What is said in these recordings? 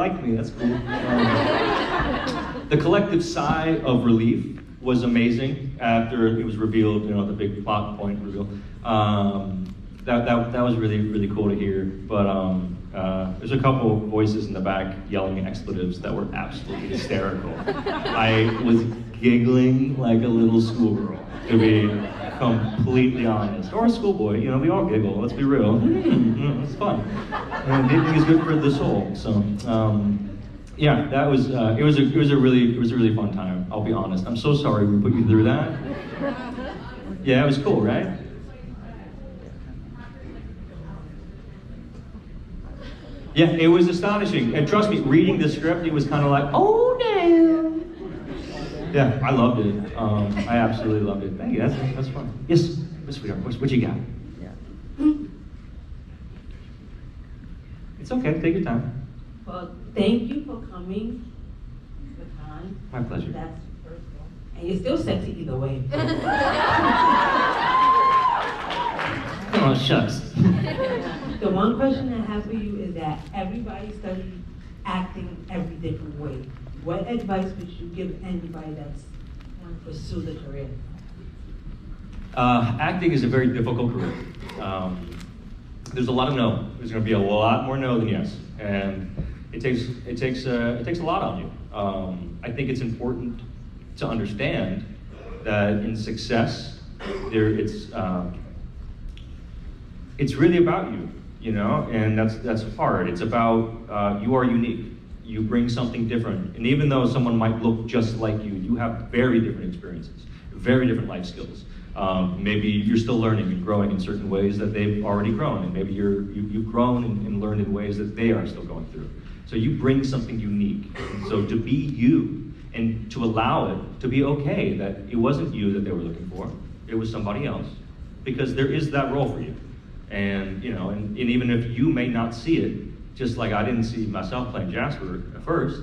liked me, that's cool. The collective sigh of relief was amazing after it was revealed, you know, the big plot point reveal. That was really, really cool to hear. But there's a couple voices in the back yelling expletives that were absolutely hysterical. I was giggling like a little schoolgirl, to be completely honest. Or a schoolboy, you know, we all giggle, let's be real. It's fun. And giggling is good for the soul. So, yeah, that was, it was a really fun time, I'll be honest. I'm so sorry we put you through that. Yeah, it was cool, right? Yeah, it was astonishing. And trust me, reading the script, it was kind of like, oh damn. Yeah, I loved it. I absolutely loved it. Thank you, that's fun. Yes, sweetheart, what you got? Yeah. It's okay, take your time. Well, thank you for coming. The time. My pleasure. That's first of all. And you're still sexy either way. Oh, shucks. The one question I have for you is that everybody studies acting every different way. What advice would you give anybody that's want to pursue the career? Acting is a very difficult career. There's a lot of no. There's going to be a lot more no than yes, and it takes a lot on you. I think it's important to understand that in success, it's really about you, you know, and that's hard. It's about you are unique. You bring something different, and even though someone might look just like you, you have very different experiences, very different life skills. Maybe you're still learning and growing in certain ways that they've already grown, and maybe you've grown and learned in ways that they are still going through. So you bring something unique. So to be you, and to allow it to be okay that it wasn't you that they were looking for, it was somebody else, because there is that role for you. And you know, and even if you may not see it, just like I didn't see myself playing Jasper at first,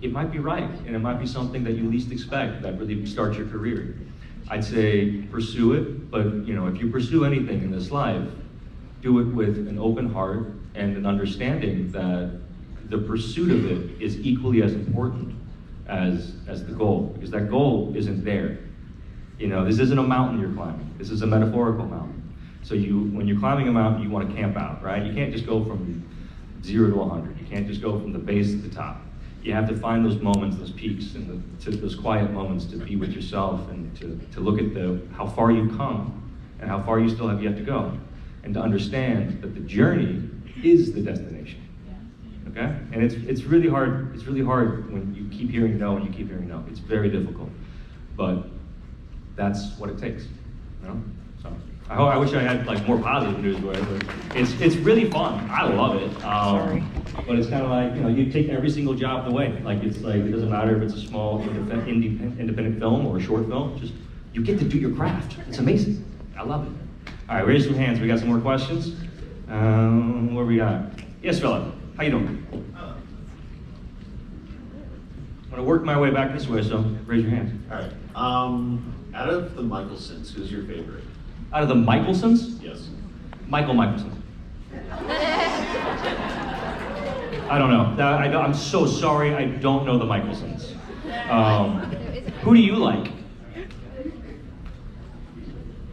it might be right, and it might be something that you least expect that really starts your career. I'd say pursue it, but you know, if you pursue anything in this life, do it with an open heart and an understanding that the pursuit of it is equally as important as the goal, because that goal isn't there. You know, this isn't a mountain you're climbing. This is a metaphorical mountain. So when you're climbing a mountain, you want to camp out, right? You can't just go from 0 to 100. You can't just go from the base to the top. You have to find those moments, those peaks, and those quiet moments to be with yourself and to look at how far you've come and how far you still have yet to go, and to understand that the journey is the destination. Okay? And it's really hard. It's really hard when you keep hearing no and you keep hearing no. It's very difficult, but that's what it takes. You know? So I wish I had like more positive news, but it's really fun. I love it. But it's kind of like, you know, you take every single job the way. Like it doesn't matter if it's a small independent film or a short film. Just you get to do your craft. It's amazing. I love it. All right, raise some hands. We got some more questions. What we got? Yes, fella. How you doing? I'm gonna work my way back this way, so raise your hand. All right. Out of the Michelsons, who's your favorite? Out of the Michelsons? Yes. Michael Michelson. I don't know. I'm so sorry. I don't know the Michelsons. Who do you like?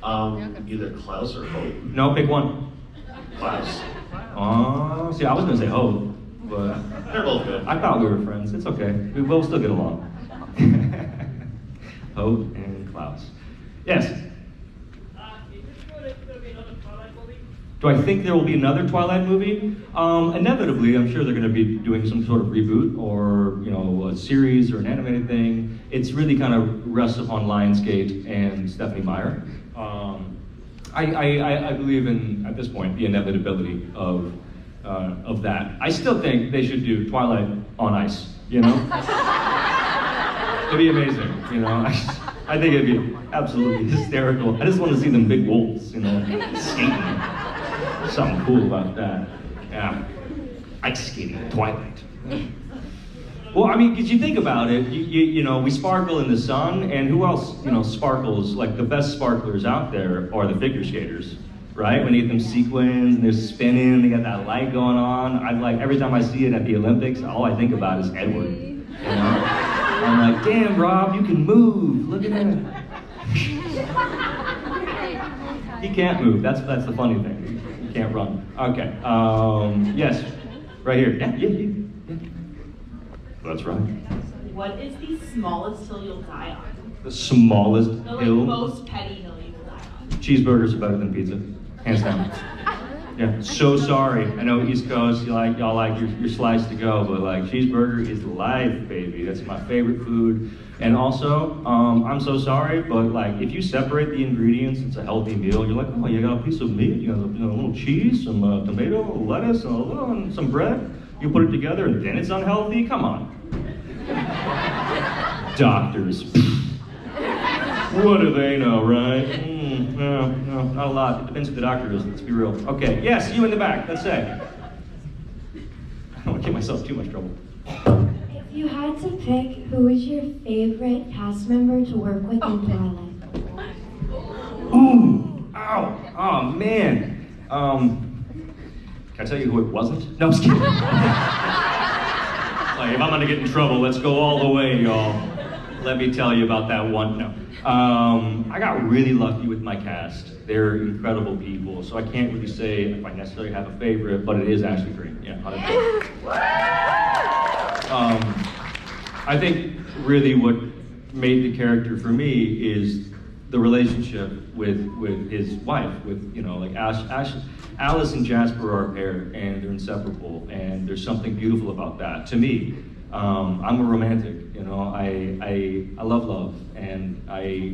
Either Klaus or Hope. No, pick one. Klaus. Oh, see, I was gonna say Hope, but They're both good. I thought we were friends. It's okay. We will still get along. Hope and Klaus. Yes. Do I think there will be another Twilight movie? Inevitably, I'm sure they're going to be doing some sort of reboot, or you know, a series or an animated thing. It's really kind of rests upon Lionsgate and Stephanie Meyer. I believe in, at this point, the inevitability of that. I still think they should do Twilight on ice. You know, it'd be amazing. You know, I think it'd be absolutely hysterical. I just want to see them big wolves, you know, skating. Something cool about that. Yeah. Ice skating in Twilight. Well, I mean, because you think about it, you know, we sparkle in the sun, and who else, you know, sparkles? Like the best sparklers out there are the figure skaters. right? When you get them sequins and they're spinning, they got that light going on. I like, every time I see it at the Olympics, all I think about is Edward, you know? I'm like, damn, Rob, you can move, look at him. He can't move, that's the funny thing. He can't run. Okay, yes, right here. Yeah. That's right. What is the smallest hill you'll die on? The smallest The hill? most petty hill you will die on. Cheeseburgers are better than pizza, hands down. Yeah, so sorry. I know East Coast, y'all like your slice to go, but like cheeseburger is life, baby. That's my favorite food. And also, I'm so sorry, but like if you separate the ingredients, it's a healthy meal. You're like, oh, you got a piece of meat, you got a little cheese, some tomato, lettuce, and some bread. You put it together and then it's unhealthy? Come on. Doctors. What do they know, right? No, not a lot. It depends who the doctor is, let's be real. Okay, yes, you in the back, let's say. I don't want to give myself too much trouble. If you had to pick, who was your favorite cast member to work with in Twilight? Ooh, ow, oh man. Can I tell you who it wasn't? No, I'm just kidding. Like, if I'm gonna get in trouble, let's go all the way, y'all. Let me tell you about that one. No. I got really lucky with my cast. They're incredible people, so I can't really say if I necessarily have a favorite, but it is Ashley Green. Yeah, 100%. I think really what made the character for me is the relationship with his wife, with, you know, like Alice and Jasper are a pair, and they're inseparable, and there's something beautiful about that. To me, I'm a romantic, you know. I love love, and I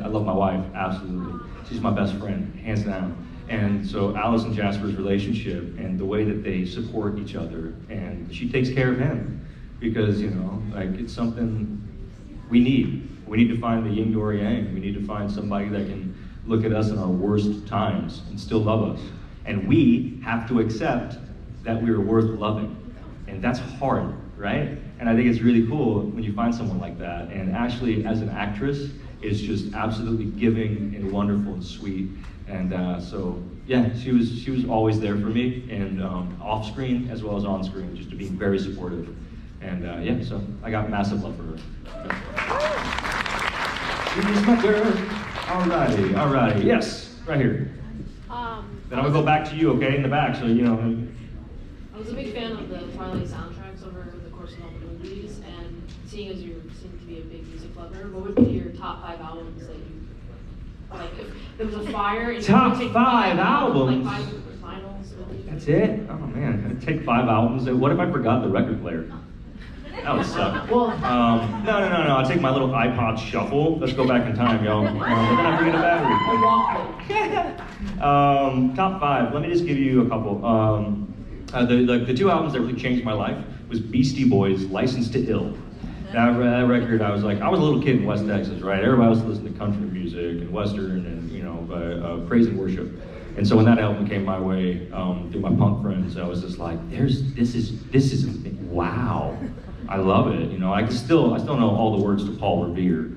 love my wife absolutely. She's my best friend, hands down. And so Alice and Jasper's relationship and the way that they support each other, and she takes care of him because, you know, like it's something we need. We need to find the yin or yang. We need to find somebody that can look at us in our worst times and still love us. And we have to accept that we are worth loving. And that's hard, right? And I think it's really cool when you find someone like that. And Ashley, as an actress, is just absolutely giving and wonderful and sweet. And so, yeah, she was always there for me, and off screen as well as on screen, just to be very supportive. And yeah, so I got massive love for her. She's my girl. Alrighty, yes, right here. Then I'm gonna go back to you, okay, in the back, so you know. I was a big fan of the Twilight soundtracks over the course of all the movies, and seeing as you seem to be a big music lover, what would be your top 5 albums that you, like, if there was a fire and Top you could take 5 albums? Like 5 vinyls. That's it? Oh man, I'd take 5 albums. What if I forgot the record player? That would suck. Well, no. I'll take my little iPod shuffle. Let's go back in time, y'all. But then I forget a battery. Top 5. Let me just give you a couple. The 2 albums that really changed my life was Beastie Boys' "License to Ill." That record, I was a little kid in West Texas, right? Everybody was listening to country music and Western and, you know, praise and worship. And so when that album came my way through my punk friends, I was just like, this is wow. I love it, you know. I still know all the words to Paul Revere.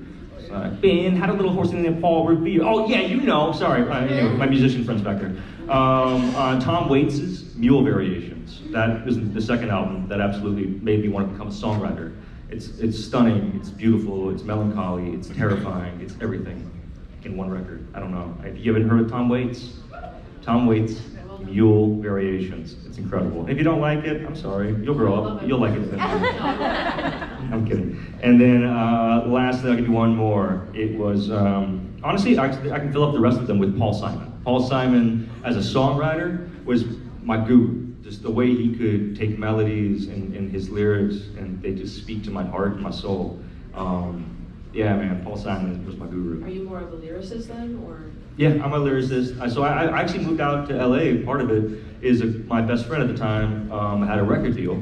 Ben had a little horse named Paul Revere. Oh yeah, you know. Sorry, anyway, my musician friends back there. Tom Waits' Mule Variations. That is the second album that absolutely made me want to become a songwriter. It's stunning. It's beautiful. It's melancholy. It's terrifying. It's everything in one record. I don't know. Have you ever heard of Tom Waits? Tom Waits' Mule Variations. It's incredible. If you don't like it, I'm sorry. You'll grow up. You'll like it eventually. I'm kidding. And then lastly, I'll give you one more. It was, honestly, I can fill up the rest of them with Paul Simon. Paul Simon, as a songwriter, was my guru. Just the way he could take melodies and his lyrics, and they just speak to my heart and my soul. Yeah, man, Paul Simon was my guru. Are you more of a lyricist then, or? Yeah, I'm a lyricist. So I actually moved out to LA. Part of it is my best friend at the time had a record deal,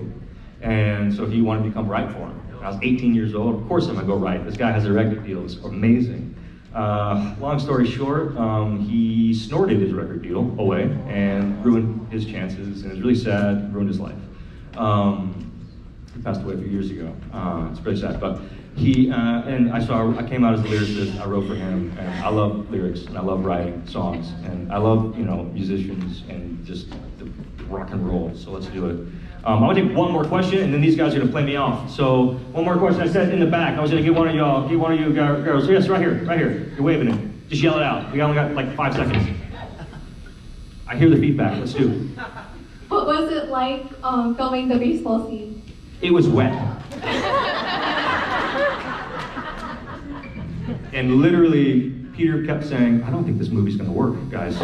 and so he wanted me to come write for him. I was 18 years old. Of course I'm gonna go write. This guy has a record deal. It's amazing. Long story short, he snorted his record deal away and ruined his chances, and it was really sad. Ruined his life. He passed away a few years ago. It's pretty sad, but And I came out as a lyricist. I wrote for him, and I love lyrics, and I love writing songs, and I love musicians and just the rock and roll. So let's do it. I'm gonna take one more question, and then these guys are gonna play me off. So one more question. I said in the back. I was gonna get one of you girls. Yes, right here. You're waving it. Just yell it out. We only got like 5 seconds. I hear the feedback. Let's do it. What was it like filming the baseball scene? It was wet. And literally, Peter kept saying, I don't think this movie's gonna work, guys.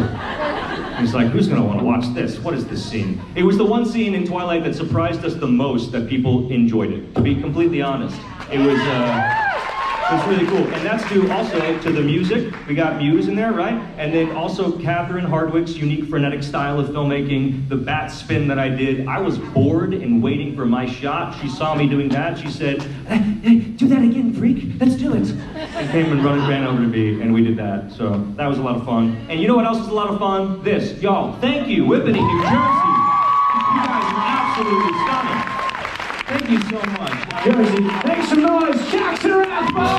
He's like, who's gonna wanna watch this? What is this scene? It was the one scene in Twilight that surprised us the most that people enjoyed it, to be completely honest. It was really cool. And that's due also to the music. We got Muse in there, right? And then also Catherine Hardwicke's unique frenetic style of filmmaking, the bat spin that I did. I was bored and waiting for my shot. She saw me doing that. She said, hey, do that again, freak. Let's do it. And came and ran over to me, and we did that. So that was a lot of fun. And you know what else is a lot of fun? This. Y'all, thank you, Whippany, New Jersey. You guys are absolutely stunning. Thank you so much. Jersey, make some noise, Jackson Rathbone!